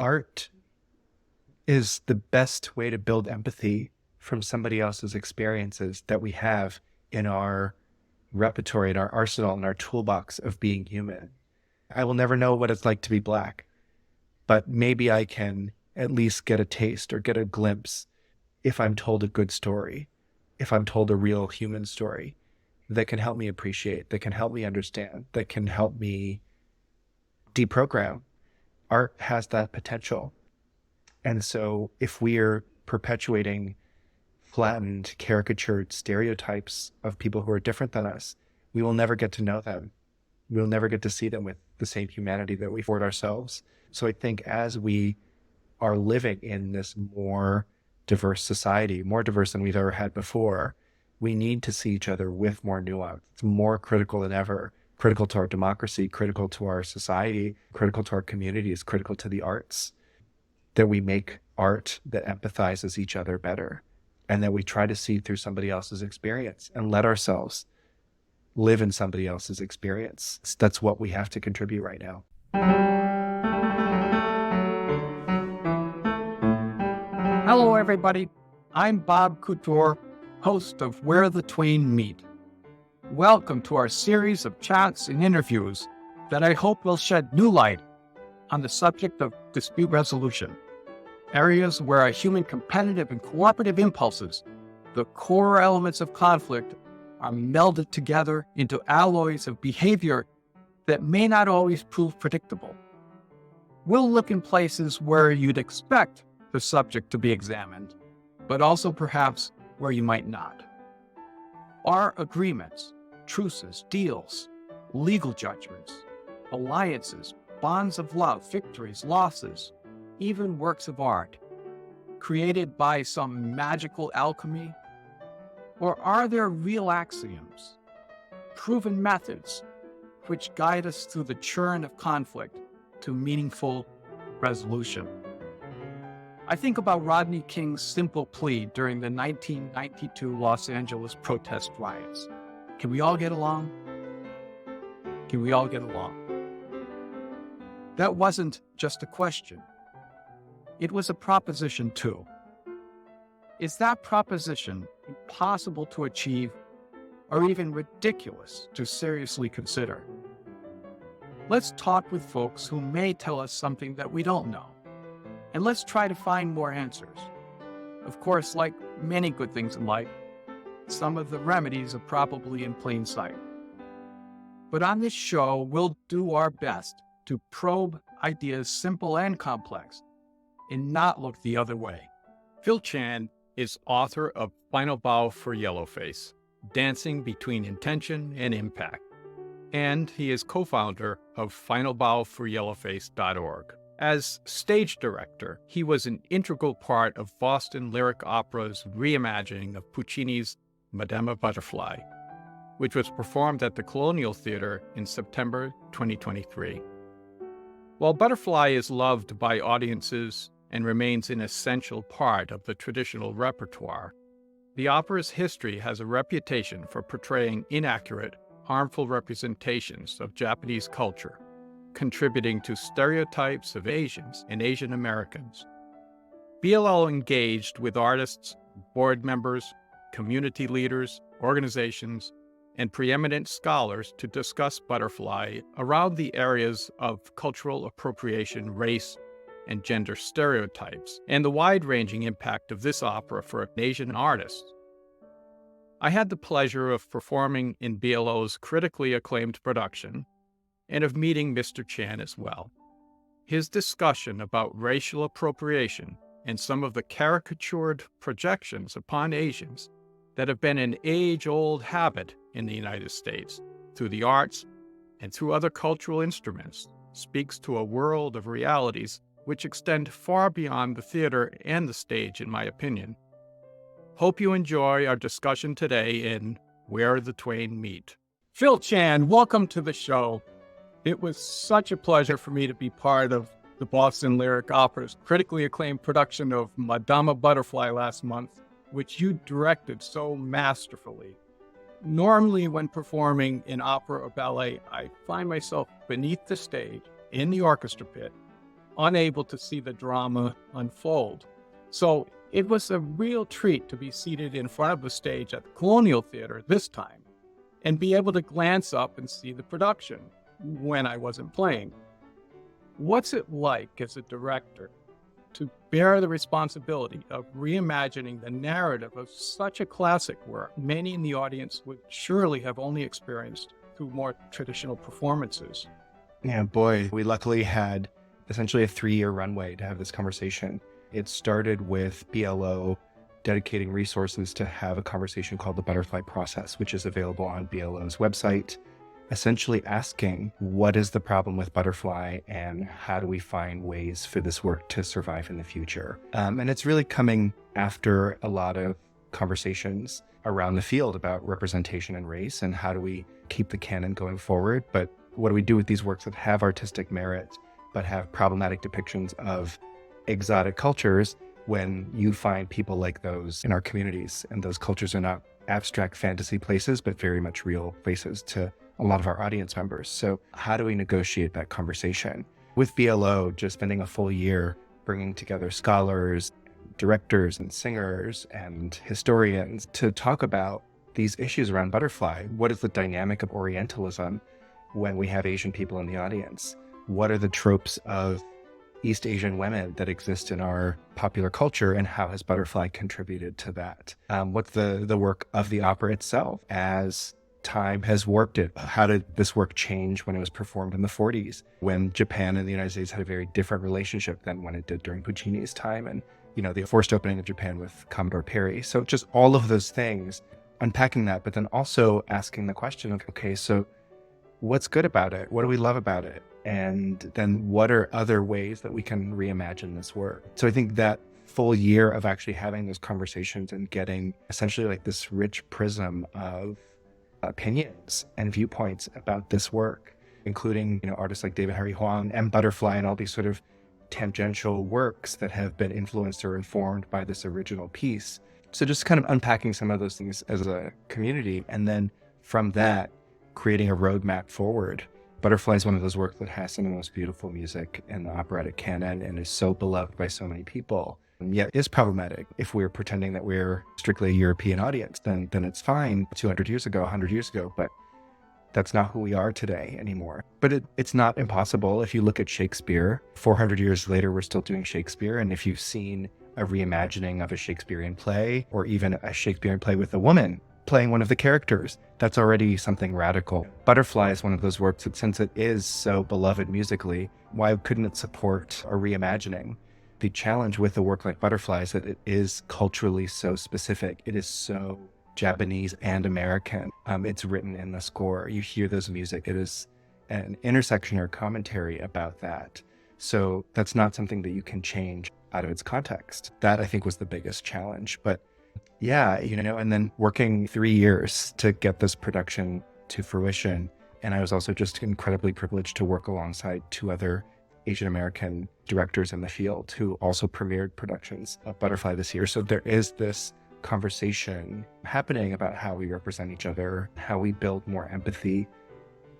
art is the best way to build empathy from somebody else's experiences that we have in our repertoire, in our arsenal, in our toolbox of being human. I will never know what it's like to be Black, but maybe I can at least get a taste or get a glimpse if I'm told a good story, if I'm told a real human story that can help me appreciate, that can help me understand, that can help me deprogram. Art has that potential. And so if we are perpetuating flattened, caricatured stereotypes of people who are different than us, we will never get to know them. We'll never get to see them with the same humanity that we afford ourselves. So I think as we are living in this more diverse society, more diverse than we've ever had before, we need to see each other with more nuance. It's more critical than ever, critical to our democracy, critical to our society, critical to our communities, critical to the arts, that we make art that empathizes each other better, and that we try to see through somebody else's experience and let ourselves live in somebody else's experience. That's what we have to contribute right now. Hello, everybody. I'm Bob Couture, host of Where the Twain Meet. Welcome to our series of chats and interviews that I hope will shed new light on the subject of dispute resolution, areas where our human competitive and cooperative impulses, the core elements of conflict, are melded together into alloys of behavior that may not always prove predictable. We'll look in places where you'd expect the subject to be examined, but also perhaps where you might not. Are agreements, truces, deals, legal judgments, alliances, bonds of love, victories, losses, even works of art, created by some magical alchemy? Or are there real axioms, proven methods, which guide us through the churn of conflict to meaningful resolution? I think about Rodney King's simple plea during the 1992 Los Angeles protest riots. Can we all get along? Can we all get along? That wasn't just a question. It was a proposition too. Is that proposition impossible to achieve or even ridiculous to seriously consider? Let's talk with folks who may tell us something that we don't know, and let's try to find more answers. Of course, like many good things in life, some of the remedies are probably in plain sight. But on this show, we'll do our best to probe ideas simple and complex and not look the other way. Phil Chan is author of Final Bow for Yellowface, Dancing Between Intention and Impact, and he is co-founder of finalbowforyellowface.org. As stage director, he was an integral part of Boston Lyric Opera's reimagining of Puccini's Madama Butterfly, which was performed at the Colonial Theater in September 2023. While Butterfly is loved by audiences and remains an essential part of the traditional repertoire, the opera's history has a reputation for portraying inaccurate, harmful representations of Japanese culture, contributing to stereotypes of Asians and Asian Americans. BLL engaged with artists, board members, community leaders, organizations, and preeminent scholars to discuss Butterfly around the areas of cultural appropriation, race, and gender stereotypes, and the wide-ranging impact of this opera for Asian artists. I had the pleasure of performing in BLO's critically acclaimed production, and of meeting Mr. Chan as well. His discussion about racial appropriation and some of the caricatured projections upon Asians that have been an age-old habit in the United States through the arts and through other cultural instruments speaks to a world of realities which extend far beyond the theater and the stage, in my opinion. Hope you enjoy our discussion today in Where the Twain Meet. Phil Chan, welcome to the show. It was such a pleasure for me to be part of the Boston Lyric Opera's critically acclaimed production of Madama Butterfly last month, which you directed so masterfully. Normally, when performing in opera or ballet, I find myself beneath the stage, in the orchestra pit, unable to see the drama unfold. So it was a real treat to be seated in front of the stage at the Colonial Theater this time and be able to glance up and see the production when I wasn't playing. What's it like as a director to bear the responsibility of reimagining the narrative of such a classic work many in the audience would surely have only experienced through more traditional performances? Yeah, boy, we luckily had essentially a 3-year runway to have this conversation. It started with BLO dedicating resources to have a conversation called the Butterfly Process, which is available on BLO's website, essentially asking what is the problem with Butterfly and how do we find ways for this work to survive in the future. And it's really coming after a lot of conversations around the field about representation and race and how do we keep the canon going forward. But what do we do with these works that have artistic merit but have problematic depictions of exotic cultures when you find people like those in our communities? And those cultures are not abstract fantasy places, but very much real places to a lot of our audience members. So how do we negotiate that conversation? With BLO, just spending a full year bringing together scholars, directors and singers and historians to talk about these issues around Butterfly. What is the dynamic of Orientalism when we have Asian people in the audience? What are the tropes of East Asian women that exist in our popular culture, and how has Butterfly contributed to that? What's the work of the opera itself as time has warped it? How did this work change when it was performed in the 40s, when Japan and the United States had a very different relationship than when it did during Puccini's time, and the forced opening of Japan with Commodore Perry? So just all of those things, unpacking that, but then also asking the question of, okay, so what's good about it? What do we love about it? And then what are other ways that we can reimagine this work? So I think that full year of actually having those conversations and getting essentially like this rich prism of opinions and viewpoints about this work, including artists like David Harry Hwang and Butterfly and all these sort of tangential works that have been influenced or informed by this original piece. So just kind of unpacking some of those things as a community, and then from that creating a roadmap forward. Butterfly is one of those works that has some of the most beautiful music in the operatic canon and is so beloved by so many people. And yet is problematic. If we're pretending that we're strictly a European audience, then it's fine 200 years ago, 100 years ago, but that's not who we are today anymore. But it's not impossible. If you look at Shakespeare, 400 years later, we're still doing Shakespeare. And if you've seen a reimagining of a Shakespearean play, or even a Shakespearean play with a woman playing one of the characters, that's already something radical. Butterfly is one of those works that, since it is so beloved musically, why couldn't it support a reimagining? The challenge with a work like Butterfly is that it is culturally so specific. It is so Japanese and American. It's written in the score. You hear those music. It is an intersection or commentary about that. So that's not something that you can change out of its context. That, I think, was the biggest challenge. But yeah, and then working 3 years to get this production to fruition. And I was also just incredibly privileged to work alongside 2 other Asian American directors in the field who also premiered productions of Butterfly this year. So there is this conversation happening about how we represent each other, how we build more empathy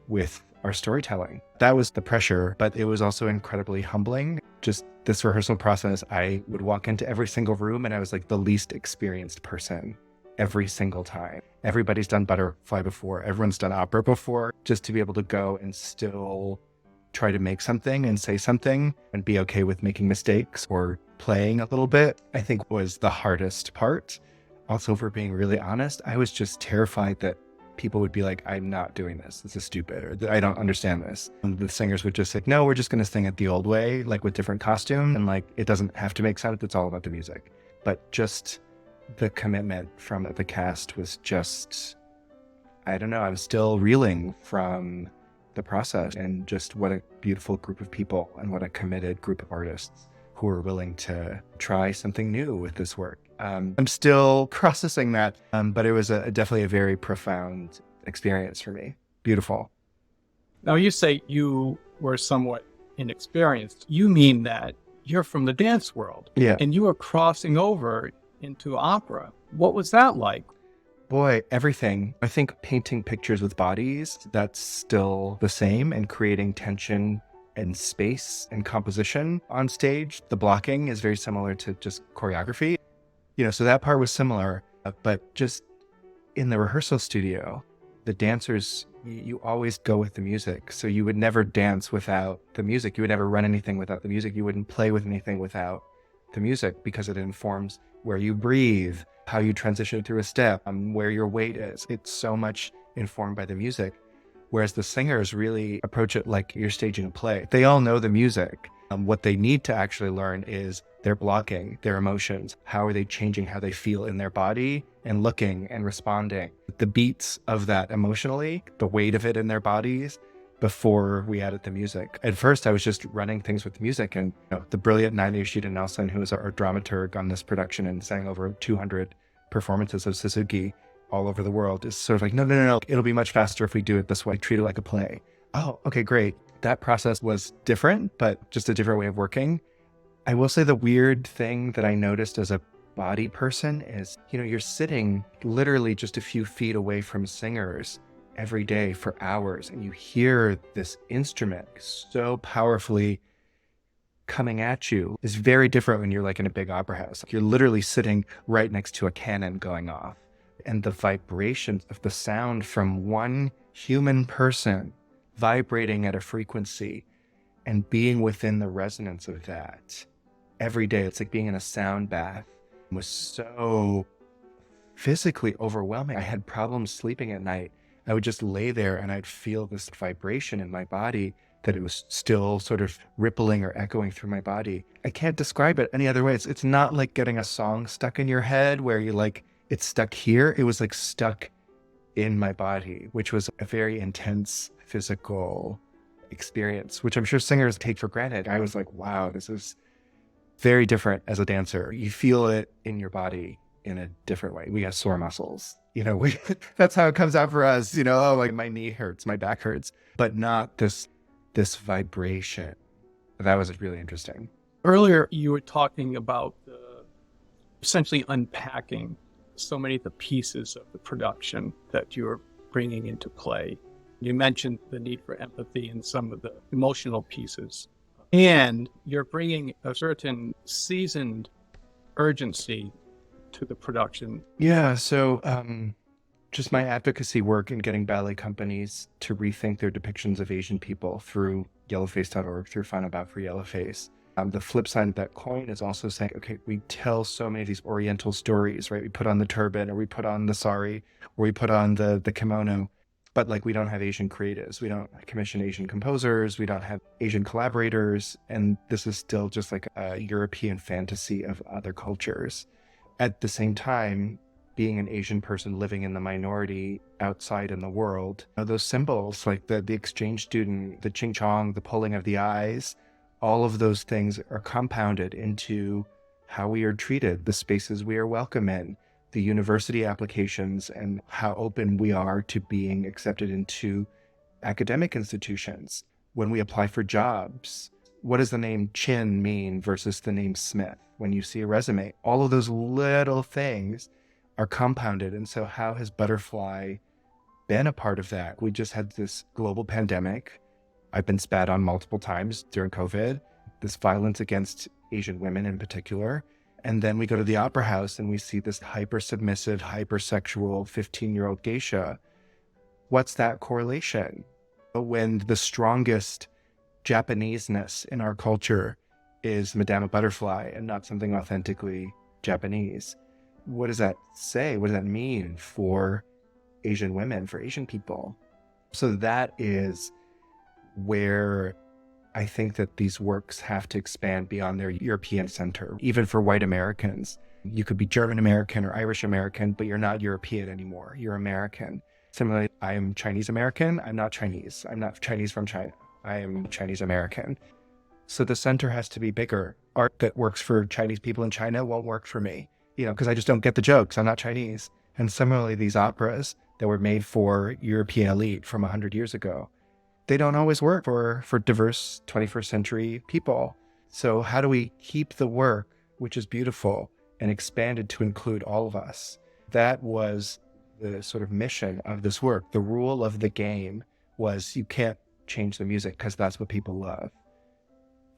with our storytelling. That was the pressure, but it was also incredibly humbling. Just this rehearsal process, I would walk into every single room and I was like the least experienced person every single time. Everybody's done Butterfly before. Everyone's done opera before. Just to be able to go and still try to make something and say something and be okay with making mistakes or playing a little bit, I think was the hardest part. Also, for being really honest, I was just terrified that people would be like, I'm not doing this. This is stupid, or I don't understand this. And the singers would just say, no, we're just going to sing it the old way, like with different costume. And like, it doesn't have to make sense. It's all about the music. But just the commitment from the cast was just, I don't know, I'm still reeling from the process, and just what a beautiful group of people and what a committed group of artists who are willing to try something new with this work. I'm still processing that, but it was definitely a very profound experience for me. Beautiful. Now, you say you were somewhat inexperienced. You mean that you're from the dance world. Yeah. And you were crossing over into opera. What was that like? Boy, everything. I think painting pictures with bodies, that's still the same, and creating tension and space and composition on stage. The blocking is very similar to just choreography. So that part was similar, but just in the rehearsal studio, the dancers, you always go with the music. So you would never dance without the music. You would never run anything without the music. You wouldn't play with anything without the music, because it informs where you breathe, how you transition through a step, where your weight is. It's so much informed by the music. Whereas the singers really approach it like you're staging a play. They all know the music. What they need to actually learn is their blocking, their emotions. How are they changing how they feel in their body and looking and responding? The beats of that emotionally, the weight of it in their bodies before we added the music. At first, I was just running things with music, and the brilliant Nadia Yoshida Nelson, who is our dramaturg on this production and sang over 200 performances of Suzuki all over the world, is sort of like, no, it'll be much faster if we do it this way, treat it like a play. Oh, okay, great. That process was different, but just a different way of working. I will say the weird thing that I noticed as a body person is, you're sitting literally just a few feet away from singers every day for hours, and you hear this instrument so powerfully coming at you. It's very different when you're like in a big opera house. You're literally sitting right next to a cannon going off, and the vibrations of the sound from one human person vibrating at a frequency and being within the resonance of that every day. It's like being in a sound bath. It was so physically overwhelming. I had problems sleeping at night. I would just lay there and I'd feel this vibration in my body, that it was still sort of rippling or echoing through my body. I can't describe it any other way. It's not like getting a song stuck in your head where you like, it's stuck here. It was like stuck in my body, which was a very intense physical experience, which I'm sure singers take for granted. I was like, wow, this is very different as a dancer. You feel it in your body in a different way. We have sore muscles, that's how it comes out for us, oh, like my knee hurts, my back hurts, but not this vibration. That was really interesting. Earlier, you were talking about essentially unpacking so many of the pieces of the production that you're bringing into play. You mentioned the need for empathy in some of the emotional pieces, and you're bringing a certain seasoned urgency to the production. Yeah, so just my advocacy work in getting ballet companies to rethink their depictions of Asian people through Yellowface.org, through Final Bout for Yellowface. The flip side of that coin is also saying, okay, we tell so many of these Oriental stories, right? We put on the turban, or we put on the sari, or we put on the kimono, but like we don't have Asian creatives. We don't commission Asian composers. We don't have Asian collaborators. And this is still just like a European fantasy of other cultures. At the same time, being an Asian person living in the minority outside in the world, those symbols like the exchange student, the ching chong, the pulling of the eyes, all of those things are compounded into how we are treated, the spaces we are welcome in, the university applications, and how open we are to being accepted into academic institutions. When we apply for jobs, what does the name Chin mean versus the name Smith? When you see a resume, all of those little things are compounded. And so how has Butterfly been a part of that? We just had this global pandemic. I've been spat on multiple times during COVID, this violence against Asian women in particular. And then we go to the opera house and we see this hyper-submissive, hypersexual 15-year-old geisha. What's that correlation? When the strongest Japanese-ness in our culture is Madama Butterfly and not something authentically Japanese. What does that say? What does that mean for Asian women, for Asian people? So that is where I think that these works have to expand beyond their European center. Even for white Americans, you could be German American or Irish American, but you're not European anymore. You're American. Similarly, I am Chinese American. I'm not Chinese. I'm not Chinese from China. I am Chinese American. So the center has to be bigger. Art that works for Chinese people in China won't work for me, because I just don't get the jokes. I'm not Chinese. And similarly, these operas that were made for European elite from 100 years ago, they don't always work for diverse 21st century people. So how do we keep the work, which is beautiful, and expand it to include all of us? That was the sort of mission of this work. The rule of the game was you can't change the music because that's what people love.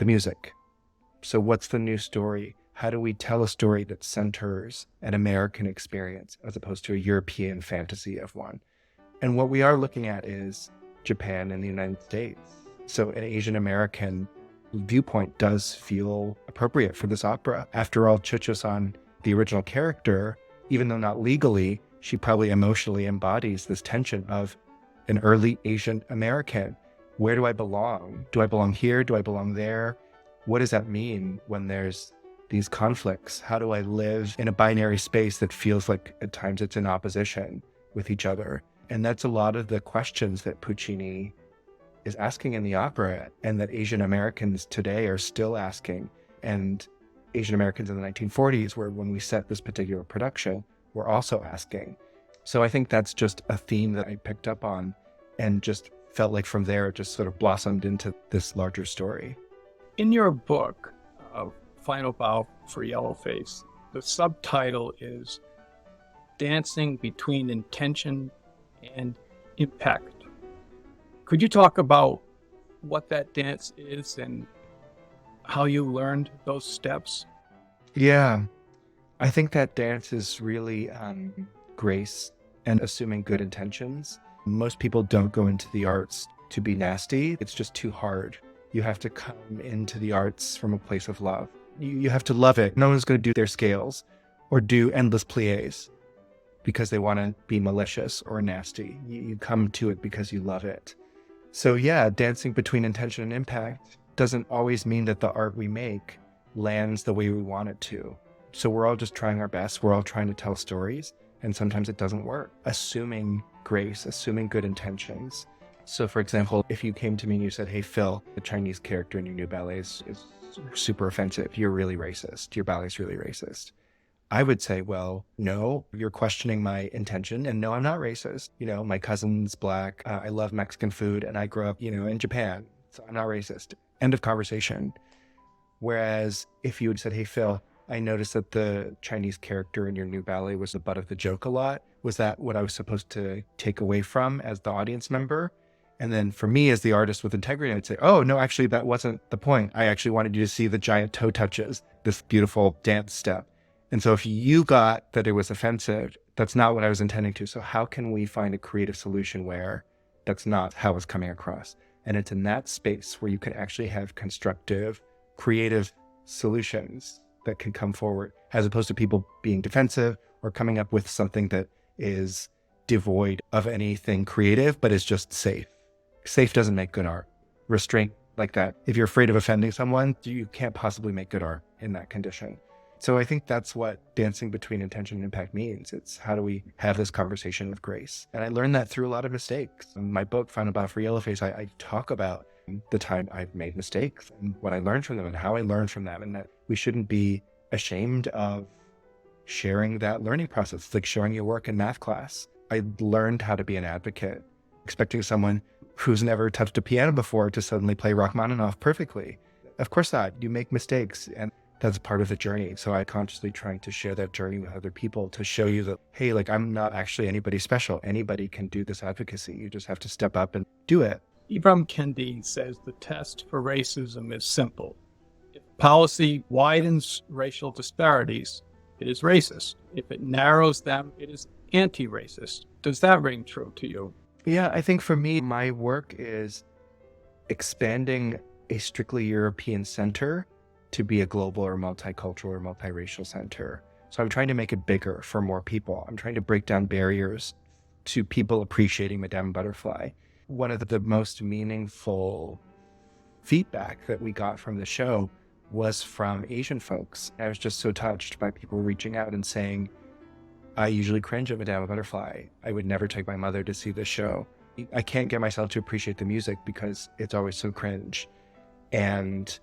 the music. So what's the new story? How do we tell a story that centers an American experience as opposed to a European fantasy of one? And what we are looking at is Japan and the United States. So an Asian American viewpoint does feel appropriate for this opera. After all, Chucho-san, the original character, even though not legally, she probably emotionally embodies this tension of an early Asian American. Where do I belong? Do I belong here? Do I belong there? What does that mean when there's these conflicts? How do I live in a binary space that feels like at times it's in opposition with each other? And that's a lot of the questions that Puccini is asking in the opera, and that Asian Americans today are still asking. And Asian Americans in the 1940s, where when we set this particular production, were also asking. So I think that's just a theme that I picked up on and just felt like from there it just sort of blossomed into this larger story. In your book, Final Bow for Yellowface, the subtitle is Dancing Between Intention and Impact. Could you talk about what that dance is and how you learned those steps? Yeah, I think that dance is really grace and assuming good intentions. Most people don't go into the arts to be nasty. It's just too hard. You have to come into the arts from a place of love. You have to love it. No one's going to do their scales or do endless pliés because they want to be malicious or nasty. You come to it because you love it. So yeah, dancing between intention and impact doesn't always mean that the art we make lands the way we want it to. So we're all just trying our best. We're all trying to tell stories, and sometimes it doesn't work. Assuming grace, assuming good intentions. So for example, if you came to me and you said, hey, Phil, the Chinese character in your new ballet is super offensive. You're really racist. Your ballet's really racist. I would say, well, no, you're questioning my intention. And no, I'm not racist. You know, my cousin's Black. I love Mexican food. And I grew up, in Japan. So I'm not racist. End of conversation. Whereas if you had said, hey, Phil, I noticed that the Chinese character in your new ballet was the butt of the joke a lot. Was that what I was supposed to take away from as the audience member? And then for me as the artist with integrity, I'd say, oh, no, actually, that wasn't the point. I actually wanted you to see the giant toe touches, this beautiful dance step. And so if you got that it was offensive, that's not what I was intending to. So how can we find a creative solution where that's not how it's coming across? And it's in that space where you can actually have constructive, creative solutions that can come forward, as opposed to people being defensive or coming up with something that is devoid of anything creative, but is just safe. Safe doesn't make good art. Restraint like that. If you're afraid of offending someone, you can't possibly make good art in that condition. So I think that's what dancing between intention and impact means. It's how do we have this conversation with grace? And I learned that through a lot of mistakes. In my book, Final Bow for Yellowface, I talk about the time I've made mistakes and what I learned from them and how I learned from them, and that we shouldn't be ashamed of sharing that learning process. It's like showing your work in math class. I learned how to be an advocate, expecting someone who's never touched a piano before to suddenly play Rachmaninoff perfectly. Of course not. You make mistakes, and that's part of the journey. So I consciously trying to share that journey with other people to show you that, hey, like I'm not actually anybody special. Anybody can do this advocacy. You just have to step up and do it. Ibram Kendi says the test for racism is simple. If policy widens racial disparities, it is racist. If it narrows them, it is anti-racist. Does that ring true to you? Yeah, I think for me, my work is expanding a strictly European center to be a global or multicultural or multiracial center. So I'm trying to make it bigger for more people. I'm trying to break down barriers to people appreciating Madama Butterfly. One of the most meaningful feedback that we got from the show was from Asian folks. I was just so touched by people reaching out and saying, I usually cringe at Madama Butterfly. I would never take my mother to see this show. I can't get myself to appreciate the music because it's always so cringe. And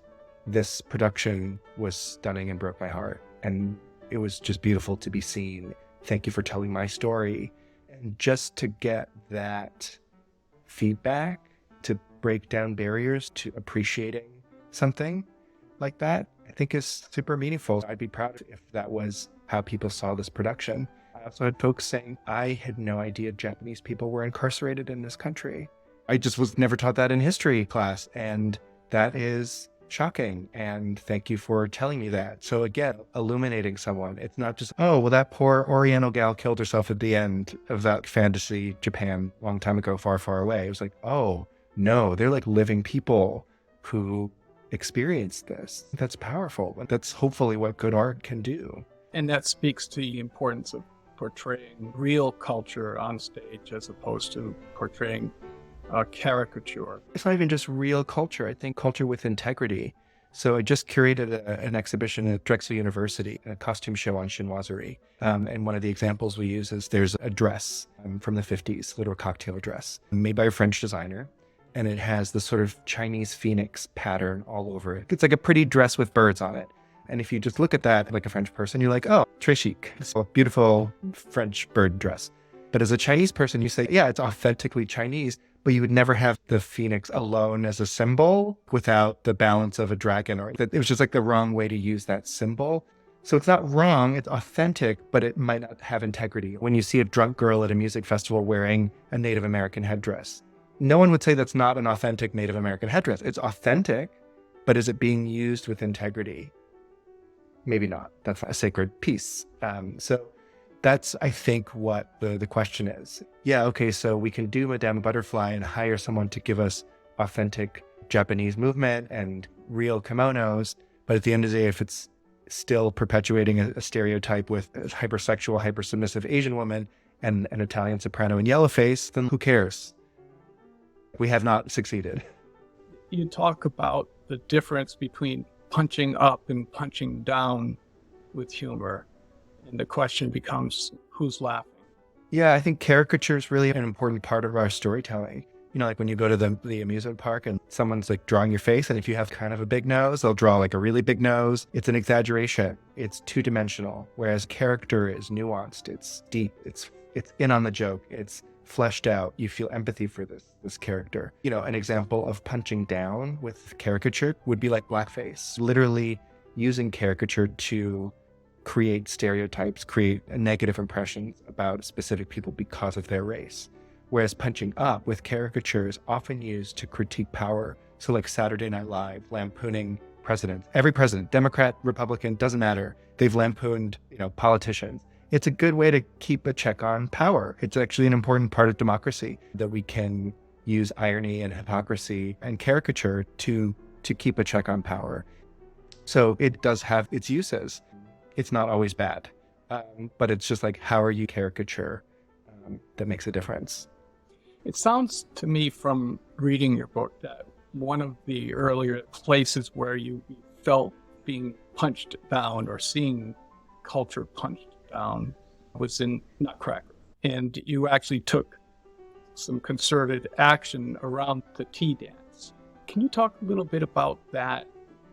this production was stunning and broke my heart. And it was just beautiful to be seen. Thank you for telling my story. And just to get that feedback, to break down barriers to appreciating something like that, I think is super meaningful. I'd be proud if that was how people saw this production. I also had folks saying, I had no idea Japanese people were incarcerated in this country. I just was never taught that in history class. And that is shocking. And thank you for telling me that. So again, illuminating someone. It's not just, oh, well, that poor Oriental gal killed herself at the end of that fantasy Japan long time ago, far, far away. It was like, oh, no, they're like living people who experienced this. That's powerful. That's hopefully what good art can do. And that speaks to the importance of portraying real culture on stage as opposed to portraying a caricature. It's not even just real culture. I think culture with integrity. So I just curated an exhibition at Drexel University, a costume show on chinoiserie. And one of the examples we use is there's a dress from the 50s, little cocktail dress, made by a French designer. And it has the sort of Chinese phoenix pattern all over it. It's like a pretty dress with birds on it. And if you just look at that like a French person, you're like, oh, très chic. It's a beautiful French bird dress. But as a Chinese person, you say, yeah, it's authentically Chinese, but you would never have the phoenix alone as a symbol without the balance of a dragon. Or it was just like the wrong way to use that symbol. So it's not wrong, it's authentic, but it might not have integrity. When you see a drunk girl at a music festival wearing a Native American headdress, no one would say that's not an authentic Native American headdress. It's authentic, but is it being used with integrity? Maybe not. That's not a sacred piece. So that's, I think, what the question is. Yeah, okay, so we can do Madama Butterfly and hire someone to give us authentic Japanese movement and real kimonos, but at the end of the day, if it's still perpetuating a stereotype with a hypersexual, hypersubmissive Asian woman and an Italian soprano in Yellowface, then who cares? We have not succeeded. You talk about the difference between punching up and punching down with humor. And the question becomes, who's laughing? Yeah, I think caricature is really an important part of our storytelling. You know, like when you go to the amusement park and someone's like drawing your face, and if you have kind of a big nose, they'll draw like a really big nose. It's an exaggeration. It's two-dimensional, whereas character is nuanced. It's deep. It's in on the joke. It's fleshed out. You feel empathy for this character. You know, an example of punching down with caricature would be like blackface, literally using caricature to create stereotypes, create a negative impression about specific people because of their race. Whereas punching up with caricature is often used to critique power. So like Saturday Night Live, lampooning presidents. Every president, Democrat, Republican, doesn't matter. They've lampooned, politicians. It's a good way to keep a check on power. It's actually an important part of democracy that we can use irony and hypocrisy and caricature to keep a check on power. So it does have its uses. It's not always bad, but it's just like, how are you caricature that makes a difference? It sounds to me from reading your book that one of the earlier places where you felt being punched down or seeing culture punched down was in Nutcracker. And you actually took some concerted action around the tea dance. Can you talk a little bit about that?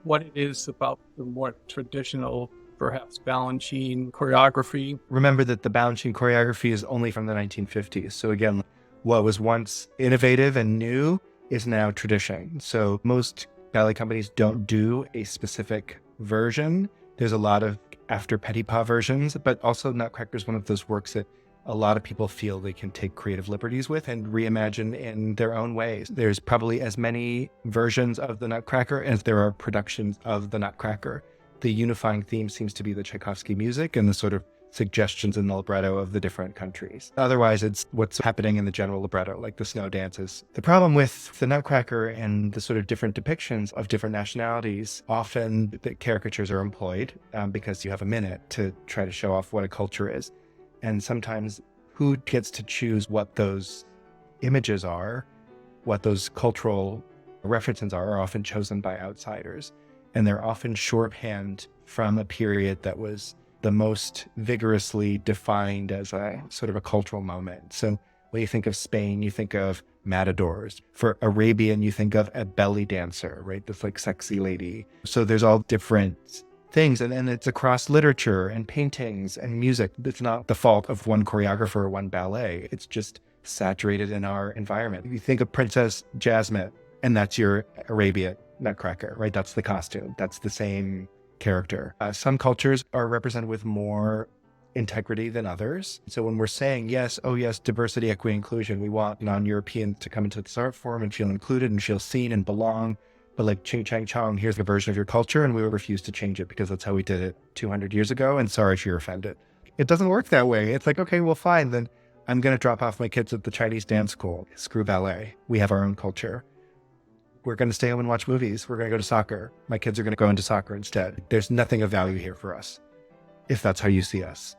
What it is about the more traditional, perhaps Balanchine choreography? Remember that the Balanchine choreography is only from the 1950s. So again, what was once innovative and new is now tradition. So most ballet companies don't do a specific version. There's a lot of after Petipa versions, but also Nutcracker is one of those works that a lot of people feel they can take creative liberties with and reimagine in their own ways. There's probably as many versions of the Nutcracker as there are productions of the Nutcracker. The unifying theme seems to be the Tchaikovsky music and the sort of suggestions in the libretto of the different countries. Otherwise, it's what's happening in the general libretto, like the snow dances. The problem with the Nutcracker and the sort of different depictions of different nationalities, often the caricatures are employed because you have a minute to try to show off what a culture is. And sometimes who gets to choose what those images are, what those cultural references are often chosen by outsiders. And they're often shorthand from a period that was the most vigorously defined as a sort of a cultural moment. So when you think of Spain, you think of matadors. For Arabian, you think of a belly dancer, right? This like sexy lady. So there's all different things. And it's across literature and paintings and music. It's not the fault of one choreographer or one ballet. It's just saturated in our environment. If you think of Princess Jasmine, and that's your Arabian Nutcracker, right? That's the costume. That's the same character. Some cultures are represented with more integrity than others. So when we're saying, yes, diversity, equity, inclusion, we want non-Europeans to come into this art form and feel included and feel seen and belong, but like ching chang chong, here's a version of your culture, and we refuse to change it because that's how we did it 200 years ago, and sorry if you're offended. It doesn't work that way. It's like, okay, well, fine, then I'm going to drop off my kids at the Chinese dance school. Screw ballet. We have our own culture. We're going to stay home and watch movies. We're going to go to soccer. My kids are going to go into soccer instead. There's nothing of value here for us, if that's how you see us.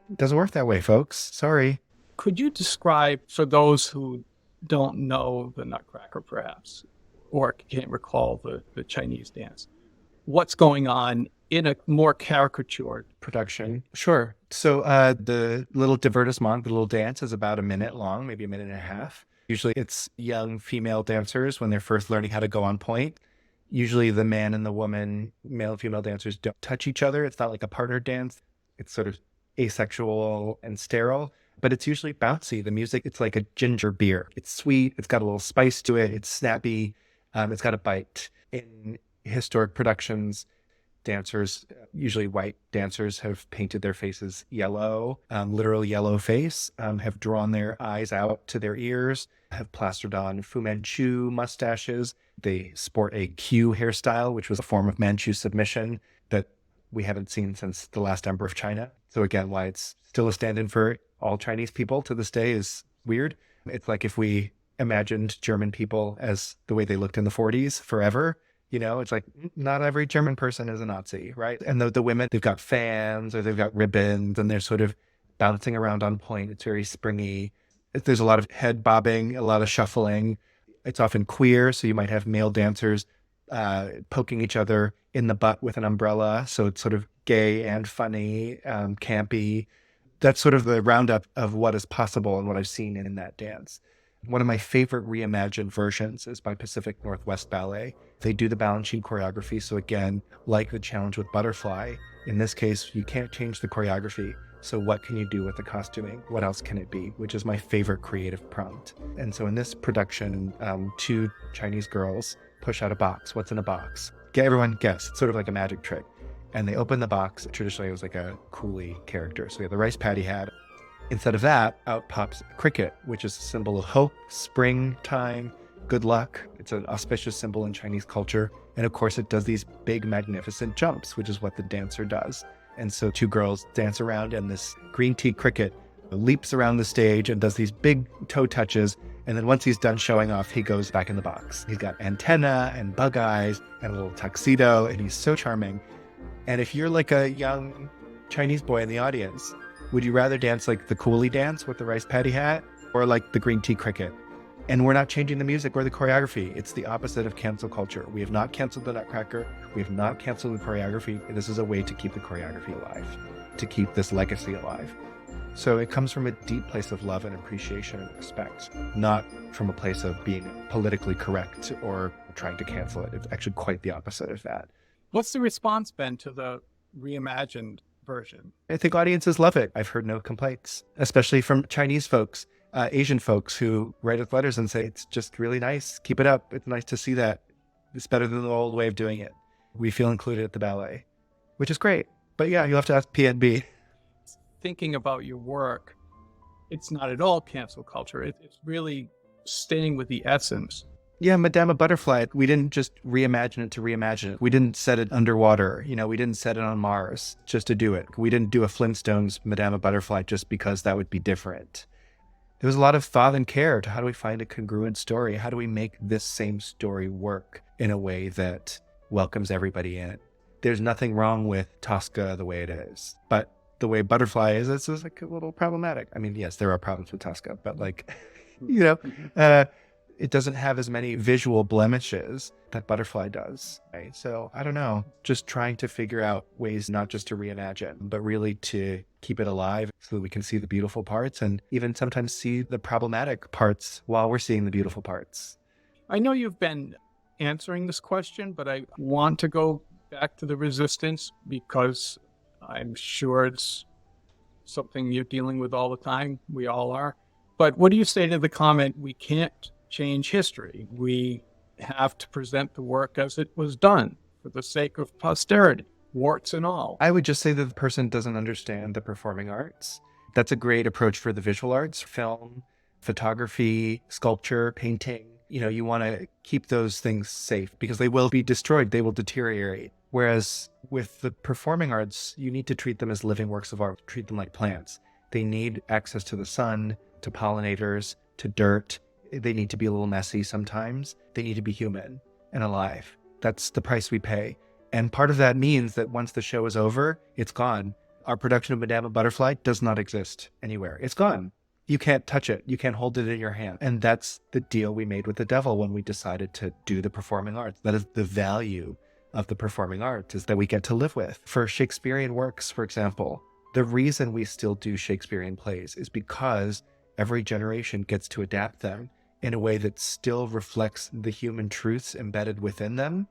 It doesn't work that way, folks. Sorry. Could you describe, for those who don't know the Nutcracker perhaps, or can't recall the Chinese dance, what's going on in a more caricatured production? Sure. So the little divertissement, the little dance is about a minute long, maybe a minute and a half. Usually it's young female dancers when they're first learning how to go on point. Usually the man and the woman, male and female dancers, don't touch each other. It's not like a partner dance. It's sort of asexual and sterile, but it's usually bouncy. The music, it's like a ginger beer. It's sweet. It's got a little spice to it. It's snappy. It's got a bite. In historic productions, dancers, usually white dancers, have painted their faces yellow, literal yellow face, have drawn their eyes out to their ears, have plastered on Fu Manchu mustaches. They sport a Q hairstyle, which was a form of Manchu submission that we haven't seen since the last emperor of China. So again, why it's still a stand-in for all Chinese people to this day is weird. It's like if we imagined German people as the way they looked in the 40s forever. You know, it's like not every German person is a Nazi, right? And the women, they've got fans or they've got ribbons and they're sort of bouncing around on point. It's very springy. There's a lot of head bobbing, a lot of shuffling. It's often queer. So you might have male dancers poking each other in the butt with an umbrella. So it's sort of gay and funny, campy. That's sort of the roundup of what is possible and what I've seen in that dance. One of my favorite reimagined versions is by Pacific Northwest Ballet. They do the Balanchine choreography. So again, like the challenge with Butterfly, in this case, you can't change the choreography. So what can you do with the costuming? What else can it be? Which is my favorite creative prompt. And so in this production, two Chinese girls push out a box. What's in a box? Everyone guess. It's sort of like a magic trick. And they open the box. Traditionally, it was like a coolie character. So we have the rice paddy hat. Instead of that, out pops a cricket, which is a symbol of hope, springtime, good luck. It's an auspicious symbol in Chinese culture. And of course, it does these big, magnificent jumps, which is what the dancer does. And so two girls dance around and this green tea cricket leaps around the stage and does these big toe touches. And then once he's done showing off, he goes back in the box. He's got antenna and bug eyes and a little tuxedo, and he's so charming. And if you're like a young Chinese boy in the audience, would you rather dance like the coolie dance with the rice paddy hat or like the green tea cricket? And we're not changing the music or the choreography. It's the opposite of cancel culture. We have not canceled the Nutcracker. We have not canceled the choreography. This is a way to keep the choreography alive, to keep this legacy alive. So it comes from a deep place of love and appreciation and respect, not from a place of being politically correct or trying to cancel it. It's actually quite the opposite of that. What's the response been to the reimagined version? I think audiences love it. I've heard no complaints, especially from Chinese folks, Asian folks who write us letters and say, it's just really nice. Keep it up. It's nice to see that. It's better than the old way of doing it. We feel included at the ballet, which is great. But yeah, you'll have to ask PNB. Thinking about your work, it's not at all cancel culture. It's really staying with the essence. Yeah, Madama Butterfly, we didn't just reimagine it to reimagine it. We didn't set it underwater. We didn't set it on Mars just to do it. We didn't do a Flintstones Madama Butterfly just because that would be different. There was a lot of thought and care to how do we find a congruent story? How do we make this same story work in a way that welcomes everybody in? There's nothing wrong with Tosca the way it is, but the way Butterfly is, it's like a little problematic. I mean, yes, there are problems with Tosca, but it doesn't have as many visual blemishes that Butterfly does, right? So I don't know, just trying to figure out ways not just to reimagine, but really to keep it alive so that we can see the beautiful parts and even sometimes see the problematic parts while we're seeing the beautiful parts. I know you've been answering this question, but I want to go back to the resistance because I'm sure it's something you're dealing with all the time. We all are. But what do you say to the comment, we can't change history? We have to present the work as it was done for the sake of posterity, warts and all. I would just say that the person doesn't understand the performing arts. That's a great approach for the visual arts, film, photography, sculpture, painting. You want to keep those things safe because they will be destroyed. They will deteriorate. Whereas with the performing arts, you need to treat them as living works of art, treat them like plants. They need access to the sun, to pollinators, to dirt. They need to be a little messy sometimes. They need to be human and alive. That's the price we pay. And part of that means that once the show is over, it's gone. Our production of Madama Butterfly does not exist anywhere. It's gone. You can't touch it. You can't hold it in your hand. And that's the deal we made with the devil when we decided to do the performing arts. That is the value of the performing arts, is that we get to live with. For Shakespearean works, for example, the reason we still do Shakespearean plays is because every generation gets to adapt them in a way that still reflects the human truths embedded within them,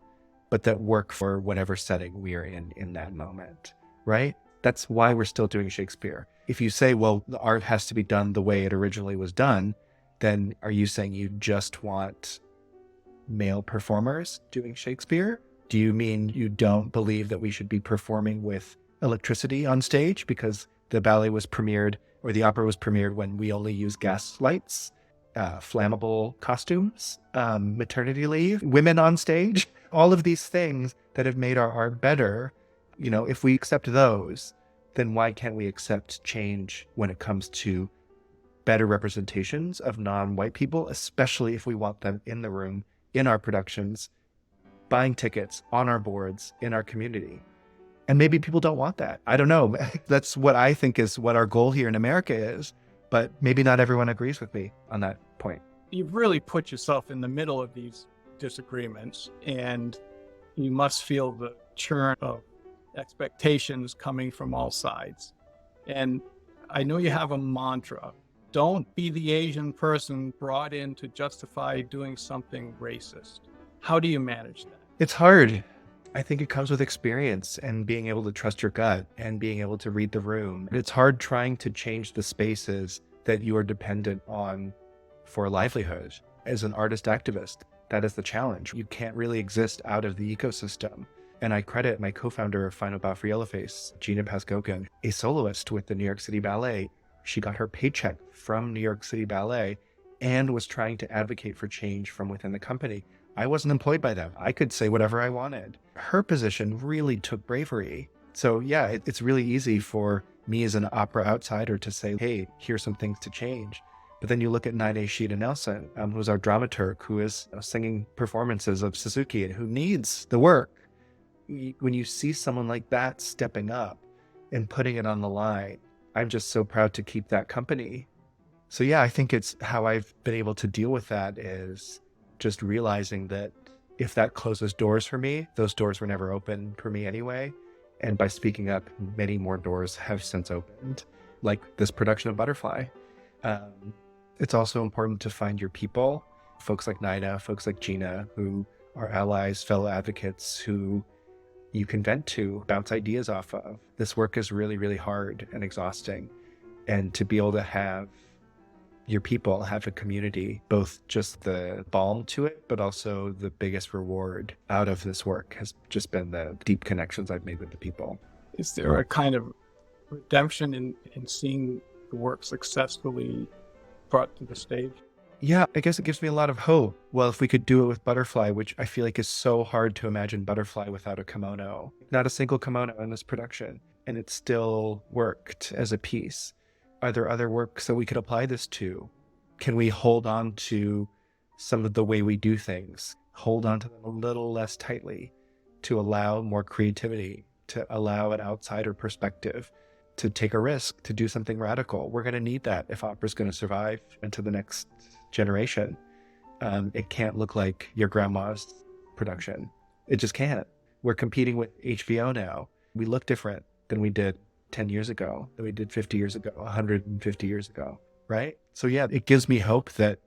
but that work for whatever setting we are in that moment, right? That's why we're still doing Shakespeare. If you say, well, the art has to be done the way it originally was done, then are you saying you just want male performers doing Shakespeare? Do you mean you don't believe that we should be performing with electricity on stage because the ballet was premiered or the opera was premiered when we only use gas lights, flammable costumes, maternity leave, women on stage, all of these things that have made our art better? If we accept those, then why can't we accept change when it comes to better representations of non-white people, especially if we want them in the room, in our productions, buying tickets, on our boards, in our community? And maybe people don't want that. I don't know. That's what I think is what our goal here in America is, but maybe not everyone agrees with me on that point. You've really put yourself in the middle of these disagreements, and you must feel the churn of expectations coming from all sides. And I know you have a mantra: don't be the Asian person brought in to justify doing something racist. How do you manage that? It's hard. I think it comes with experience and being able to trust your gut and being able to read the room. It's hard trying to change the spaces that you are dependent on for a livelihood. As an artist activist, that is the challenge. You can't really exist out of the ecosystem. And I credit my co-founder of Final Bow for Yellowface, Gina Paskokin, a soloist with the New York City Ballet. She got her paycheck from New York City Ballet and was trying to advocate for change from within the company. I wasn't employed by them. I could say whatever I wanted. Her position really took bravery. So yeah, it's really easy for me as an opera outsider to say, hey, here's some things to change. But then you look at Naide Shida Nelson, who's our dramaturg, who is singing performances of Suzuki and who needs the work. When you see someone like that stepping up and putting it on the line, I'm just so proud to keep that company. So yeah, I think it's how I've been able to deal with that is just realizing that if that closes doors for me, those doors were never open for me anyway. And by speaking up, many more doors have since opened, like this production of Butterfly. It's also important to find your people, folks like Naida, folks like Gina, who are allies, fellow advocates, who you can vent to, bounce ideas off of. This work is really, really hard and exhausting. And to be able to have your people, have a community, both just the balm to it, but also the biggest reward out of this work has just been the deep connections I've made with the people. Is there a kind of redemption in seeing the work successfully brought to the stage? Yeah, I guess it gives me a lot of hope. Well, if we could do it with Butterfly, which I feel like is so hard to imagine Butterfly without a kimono. Not a single kimono in this production, and it still worked as a piece. Are there other works that we could apply this to? Can we hold on to some of the way we do things? Hold on to them a little less tightly to allow more creativity, to allow an outsider perspective, to take a risk, to do something radical. We're going to need that if opera's going to survive into the next generation. It can't look like your grandma's production. It just can't. We're competing with HBO now. We look different than we did 10 years ago, than we did 50 years ago, 150 years ago, right? So yeah, it gives me hope that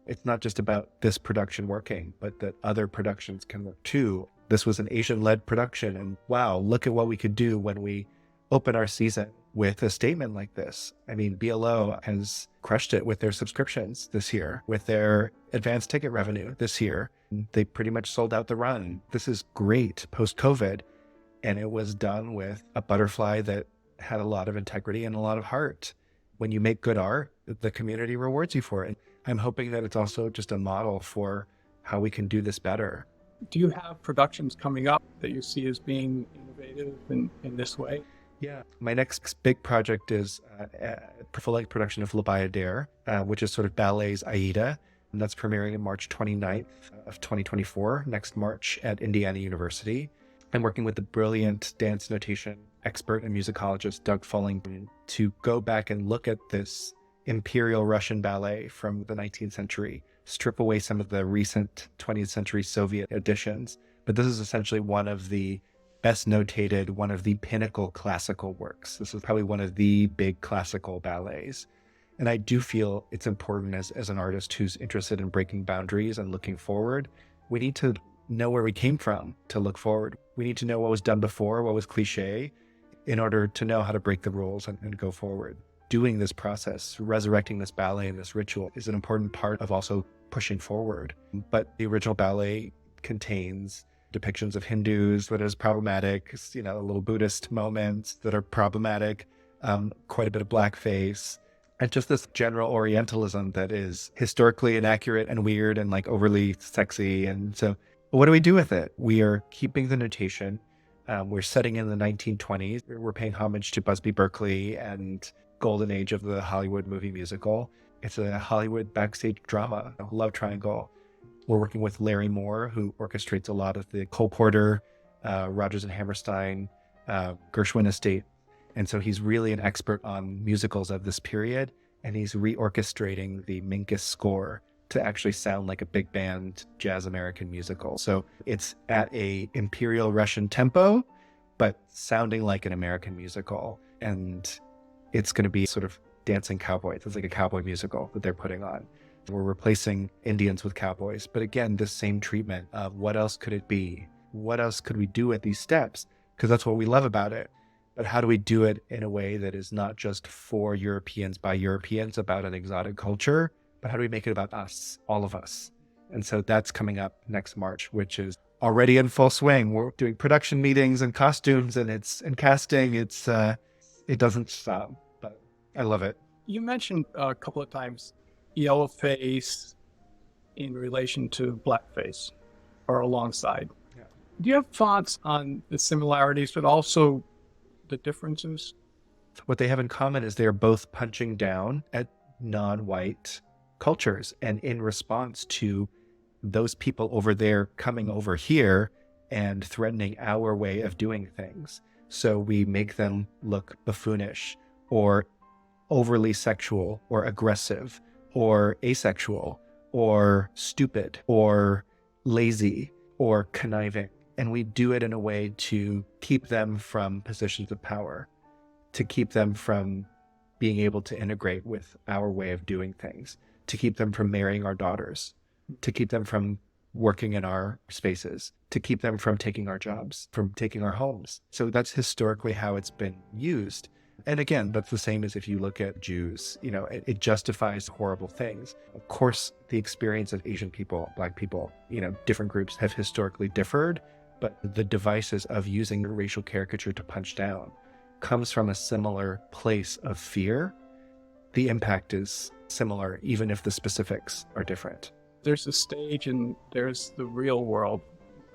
it's not just about this production working, but that other productions can work too. This was an Asian-led production, and wow, look at what we could do when we open our season with a statement like this. I mean, BLO has crushed it with their subscriptions this year, with their advanced ticket revenue this year. They pretty much sold out the run. This is great post-COVID. And it was done with a Butterfly that had a lot of integrity and a lot of heart. When you make good art, the community rewards you for it. I'm hoping that it's also just a model for how we can do this better. Do you have productions coming up that you see as being innovative in this way? Yeah. My next big project is a full-length production of La Bayadere, which is sort of ballet's Aida. And that's premiering on March 29th of 2024, next March at Indiana University. I'm working with the brilliant dance notation expert and musicologist Doug Fullington to go back and look at this imperial Russian ballet from the 19th century, strip away some of the recent 20th century Soviet additions. But this is essentially one of the best notated, one of the pinnacle classical works. This is probably one of the big classical ballets. And I do feel it's important as an artist who's interested in breaking boundaries and looking forward. We need to know where we came from to look forward. We need to know what was done before, what was cliche, in order to know how to break the rules and go forward. Doing this process, resurrecting this ballet and this ritual is an important part of also pushing forward. But the original ballet contains depictions of Hindus that is problematic, little Buddhist moments that are problematic, quite a bit of blackface, and just this general Orientalism that is historically inaccurate and weird and like overly sexy. And so what do we do with it? We are keeping the notation. We're setting in the 1920s. We're paying homage to Busby Berkeley and golden age of the Hollywood movie musical. It's a Hollywood backstage drama, a love triangle. We're working with Larry Moore, who orchestrates a lot of the Cole Porter, Rodgers and Hammerstein, Gershwin estate. And so he's really an expert on musicals of this period, and he's reorchestrating the Minkus score to actually sound like a big band jazz American musical. So it's at a imperial Russian tempo, but sounding like an American musical. And it's going to be sort of dancing cowboys. It's like a cowboy musical that they're putting on. We're replacing Indians with cowboys. But again, this same treatment of what else could it be? What else could we do at these steps? Because that's what we love about it. But how do we do it in a way that is not just for Europeans by Europeans about an exotic culture, but how do we make it about us, all of us? And so that's coming up next March, which is already in full swing. We're doing production meetings and costumes and casting. It doesn't stop, but I love it. You mentioned a couple of times Yellowface in relation to blackface or alongside. Yeah. Do you have thoughts on the similarities, but also the differences? What they have in common is they're both punching down at non-white cultures, and in response to those people over there coming over here and threatening our way of doing things. So we make them look buffoonish or overly sexual or aggressive or asexual or stupid or lazy or conniving. And we do it in a way to keep them from positions of power, to keep them from being able to integrate with our way of doing things, to keep them from marrying our daughters, to keep them from working in our spaces, to keep them from taking our jobs, from taking our homes. So that's historically how it's been used. And again, that's the same as if you look at Jews, it justifies horrible things. Of course, the experience of Asian people, Black people, different groups have historically differed, but the devices of using racial caricature to punch down comes from a similar place of fear. The impact is similar, even if the specifics are different. There's a stage and there's the real world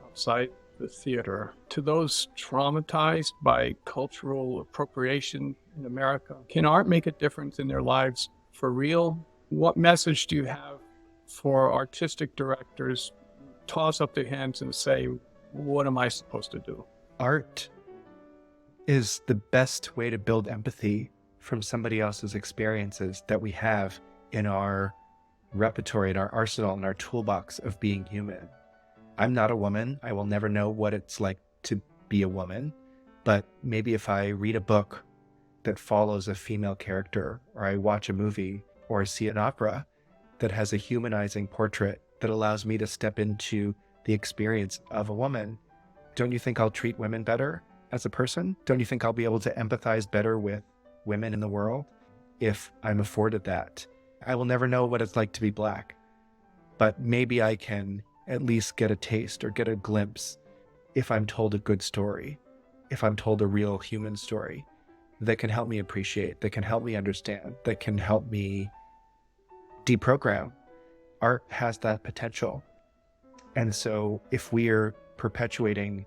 outside the theater. To those traumatized by cultural appropriation in America, can art make a difference in their lives for real? What message do you have for artistic directors who toss up their hands and say, what am I supposed to do? Art is the best way to build empathy from somebody else's experiences that we have in our repertoire, in our arsenal, in our toolbox of being human. I'm not a woman. I will never know what it's like to be a woman. But maybe if I read a book that follows a female character, or I watch a movie, or I see an opera that has a humanizing portrait that allows me to step into the experience of a woman, don't you think I'll treat women better as a person? Don't you think I'll be able to empathize better with women in the world if I'm afforded that? I will never know what it's like to be Black, but maybe I can at least get a taste or get a glimpse if I'm told a good story, if I'm told a real human story that can help me appreciate, that can help me understand, that can help me deprogram art has that potential. And so if we're perpetuating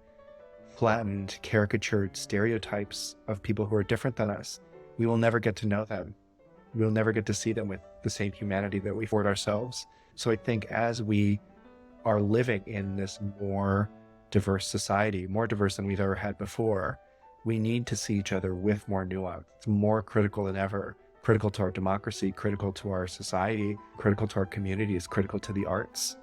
flattened, caricatured stereotypes of people who are different than us, we will never get to know them. We'll never get to see them with the same humanity that we afford ourselves. So I think as we are living in this more diverse society, more diverse than we've ever had before, we need to see each other with more nuance. It's more critical than ever, critical to our democracy, critical to our society, critical to our communities, critical to the arts,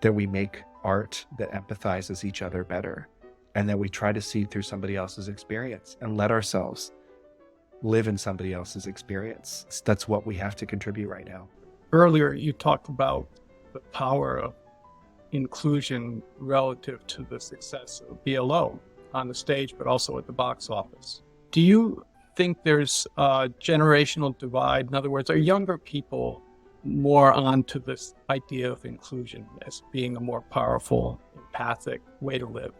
that we make art that empathizes each other better, and that we try to see through somebody else's experience and let ourselves live in somebody else's experience. That's what we have to contribute right now. Earlier, you talked about the power of inclusion relative to the success of BLO on the stage, but also at the box office. Do you think there's a generational divide? In other words, are younger people more onto this idea of inclusion as being a more powerful, empathic way to live?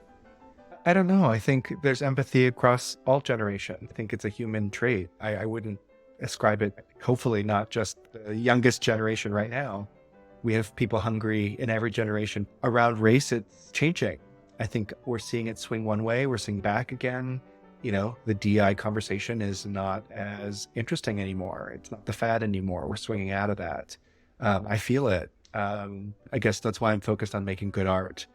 I don't know. I think there's empathy across all generations. I think it's a human trait. I wouldn't ascribe it, hopefully not just the youngest generation right now. We have people hungry in every generation. Around race, it's changing. I think we're seeing it swing one way, we're seeing back again. You know, the DI conversation is not as interesting anymore. It's not the fad anymore. We're swinging out of that. I feel it. I guess that's why I'm focused on making good art.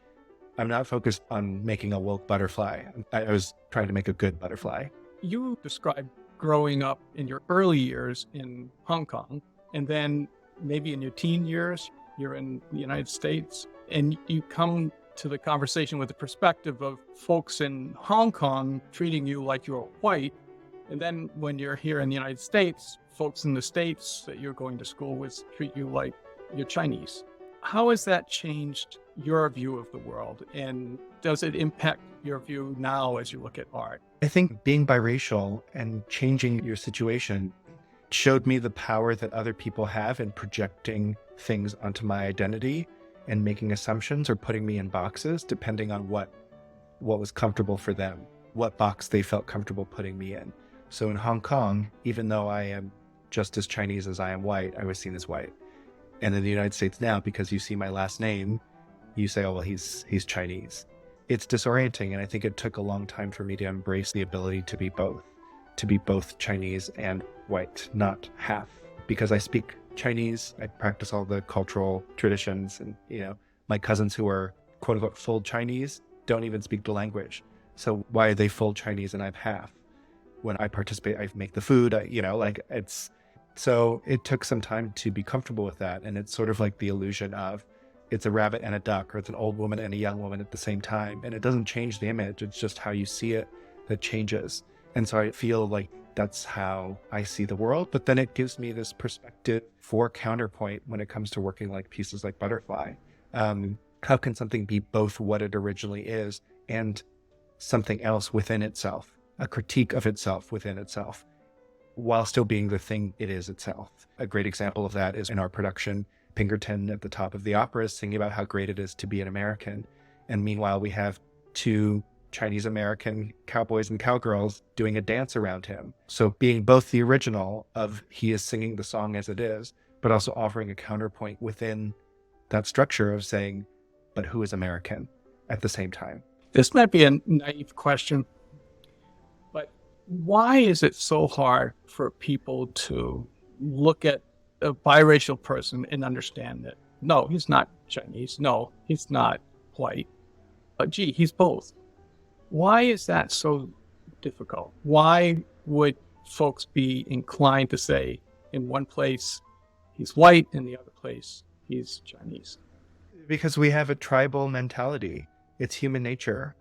I'm not focused on making a woke butterfly. I was trying to make a good butterfly. You described growing up in your early years in Hong Kong, and then maybe in your teen years, you're in the United States, and you come to the conversation with the perspective of folks in Hong Kong treating you like you're white. And then when you're here in the United States, folks in the States that you're going to school with treat you like you're Chinese. How has that changed your view of the world? And does it impact your view now as you look at art? I think being biracial and changing your situation showed me the power that other people have in projecting things onto my identity and making assumptions or putting me in boxes depending on what was comfortable for them, what box they felt comfortable putting me in. So in Hong Kong, even though I am just as Chinese as I am white, I was seen as white. And in the United States now, because you see my last name, you say, oh, well, he's Chinese. It's disorienting. And I think it took a long time for me to embrace the ability to be both Chinese and white, not half. Because I speak Chinese, I practice all the cultural traditions, and my cousins who are quote unquote full Chinese don't even speak the language. So why are they full Chinese and I'm half? When I participate, I make the food, so it took some time to be comfortable with that. And it's sort of like the illusion of it's a rabbit and a duck, or it's an old woman and a young woman at the same time. And it doesn't change the image. It's just how you see it that changes. And so I feel like that's how I see the world. But then it gives me this perspective for counterpoint when it comes to working like pieces like Butterfly. How can something be both what it originally is and something else within itself, a critique of itself within itself, while still being the thing it is itself? A great example of that is in our production, Pinkerton at the top of the opera is singing about how great it is to be an American. And meanwhile, we have two Chinese American cowboys and cowgirls doing a dance around him. So being both the original of he is singing the song as it is, but also offering a counterpoint within that structure of saying, but who is American at the same time? This might be a naive question, but why is it so hard for people to look at a biracial person and understand that, no, he's not Chinese. No, he's not white. But gee, he's both. Why is that so difficult? Why would folks be inclined to say in one place he's white, in the other place he's Chinese? Because we have a tribal mentality. It's human nature.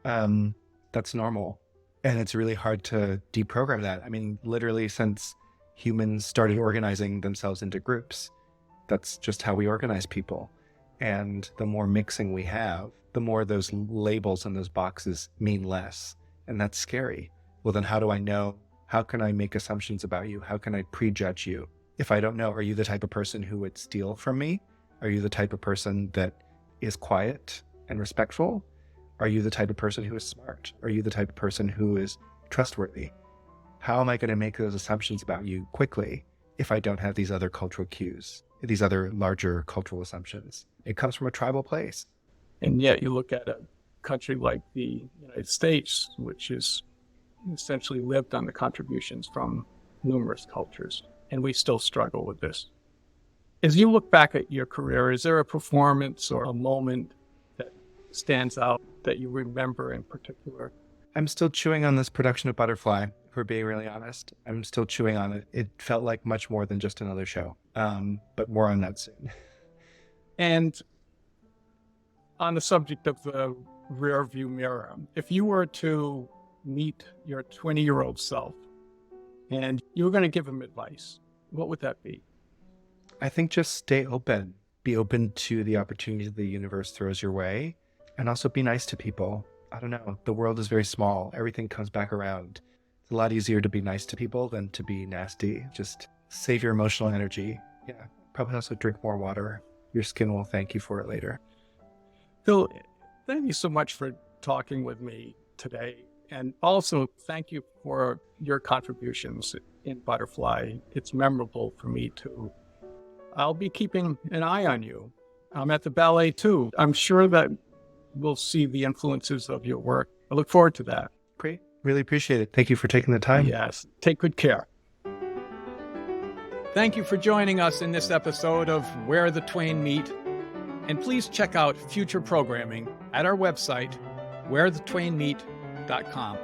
That's normal. And it's really hard to deprogram that. I mean, literally since humans started organizing themselves into groups, that's just how we organize people. And the more mixing we have, the more those labels and those boxes mean less. And that's scary. Well, then how do I know? How can I make assumptions about you? How can I prejudge you? If I don't know, are you the type of person who would steal from me? Are you the type of person that is quiet and respectful? Are you the type of person who is smart? Are you the type of person who is trustworthy? How am I going to make those assumptions about you quickly if I don't have these other cultural cues? these other larger cultural assumptions. It comes from a tribal place. And yet you look at a country like the United States, which is essentially lived on the contributions from numerous cultures, and we still struggle with this. As you look back at your career, is there a performance or a moment that stands out that you remember in particular? I'm still chewing on this production of Butterfly, if we're being really honest. I'm still chewing on it. It felt like much more than just another show, but more on that soon. And on the subject of the rear view mirror, if you were to meet your 20-year-old self and you were going to give him advice, what would that be? I think just stay open. Be open to the opportunities the universe throws your way, and also be nice to people. I don't know. The world is very small. Everything comes back around. It's a lot easier to be nice to people than to be nasty. Just save your emotional energy. Yeah. Probably also drink more water. Your skin will thank you for it later. Phil, thank you so much for talking with me today. And also thank you for your contributions in Butterfly. It's memorable for me too. I'll be keeping an eye on you. I'm at the ballet too. I'm sure that we'll see the influences of your work. I look forward to that. Great. Really appreciate it. Thank you for taking the time. Yes. Take good care. Thank you for joining us in this episode of Where the Twain Meet. And please check out future programming at our website, wherethetwainmeet.com.